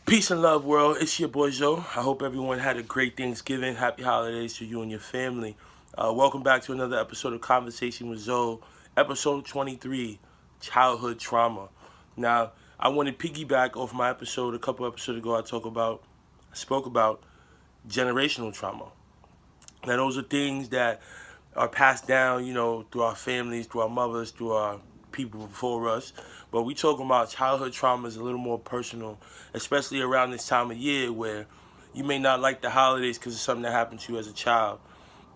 Peace and love, world. It's your boy Joe. I hope everyone had a great Thanksgiving. Happy holidays to you and your family. Welcome back to another episode of Conversation with Zoe, episode 23, Childhood Trauma. Now, I want to piggyback off my episode a couple episodes ago. I spoke about generational trauma. Now, those are things that are passed down, through our families, through our mothers, through our people before us. But we talking about childhood trauma is a little more personal, especially around this time of year where you may not like the holidays because it's something that happened to you as a child,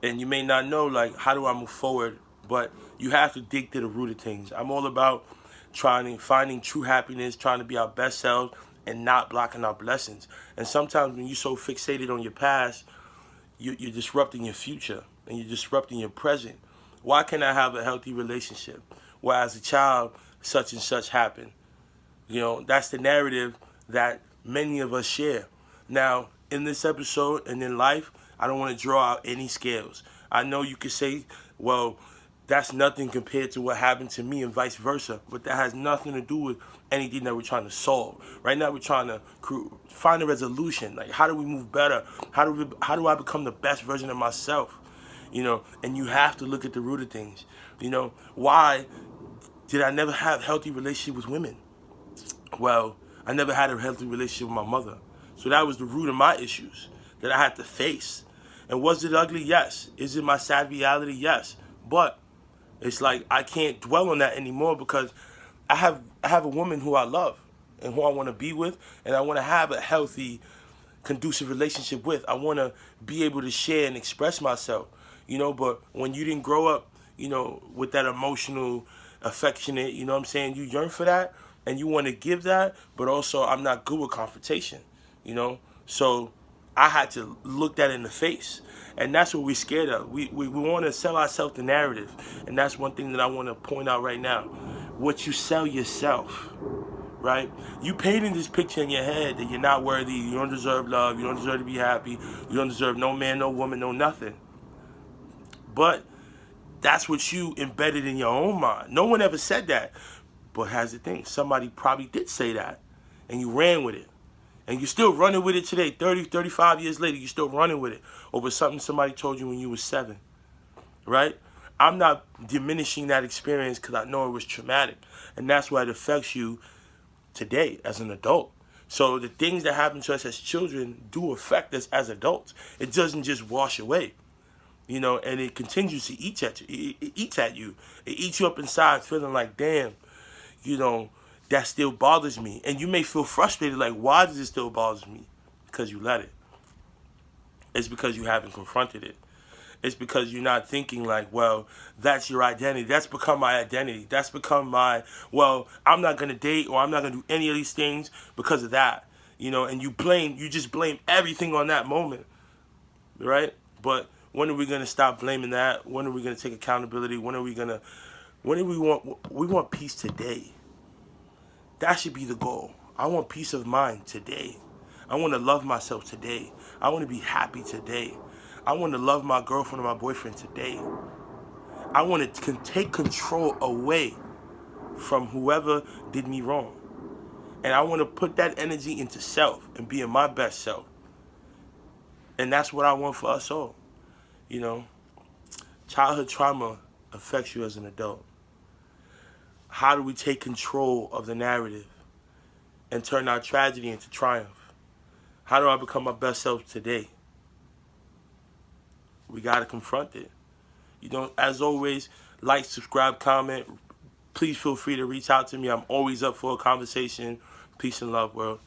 and you may not know like how do I move forward. But you have to dig to the root of things. I'm all about finding true happiness, trying to be our best selves, and not blocking our blessings. And sometimes when you're so fixated on your past, you're disrupting your future and you're disrupting your present. Why can't I have a healthy relationship? Where as a child, such and such happened. That's the narrative that many of us share. Now, in this episode and in life, I don't want to draw out any scales. I know you could say, well, that's nothing compared to what happened to me and vice versa, but that has nothing to do with anything that we're trying to solve. Right now, we're trying to find a resolution. Like, how do we move better? How do I become the best version of myself? And you have to look at the root of things. Why did I never have healthy relationship with women? Well, I never had a healthy relationship with my mother. So that was the root of my issues that I had to face. And was it ugly? Yes. Is it my sad reality? Yes. But it's like I can't dwell on that anymore because I have a woman who I love and who I want to be with, and I want to have a healthy, conducive relationship with. I want to be able to share and express myself, but when you didn't grow up, with that emotional, affectionate, you know what I'm saying? You yearn for that and you want to give that, but also I'm not good with confrontation, So I had to look that in the face. And that's what we're scared of. We want to sell ourselves the narrative. And that's one thing that I want to point out right now. What you sell yourself, right? You painting this picture in your head that you're not worthy, you don't deserve love, you don't deserve to be happy, you don't deserve no man, no woman, no nothing. But that's what you embedded in your own mind. No one ever said that. But here's the thing, somebody probably did say that, and you ran with it. And you're still running with it today, 30, 35 years later, you're still running with it over something somebody told you when you were 7, right? I'm not diminishing that experience because I know it was traumatic. And that's why it affects you today as an adult. So the things that happen to us as children do affect us as adults. It doesn't just wash away, and it continues to eat at you. It eats at you. It eats you up inside, feeling like, damn, you know, that still bothers me. And you may feel frustrated, like, why does it still bother me? Because you let it. It's because you haven't confronted it. It's because you're not thinking like, well, that's your identity. That's become my identity. That's become my, well, I'm not going to date or I'm not going to do any of these things because of that. And you just blame everything on that moment, right? But when are we going to stop blaming that? When are we going to take accountability? When do we want peace today? That should be the goal. I want peace of mind today. I want to love myself today. I want to be happy today. I want to love my girlfriend or my boyfriend today. I want to take control away from whoever did me wrong. And I want to put that energy into self and being my best self. And that's what I want for us all. You know, Childhood trauma affects you as an adult. How do we take control of the narrative and turn our tragedy into triumph? How do I become my best self today? We got to confront it. As always, like, subscribe, comment. Please feel free to reach out to me. I'm always up for a conversation. Peace and love, world.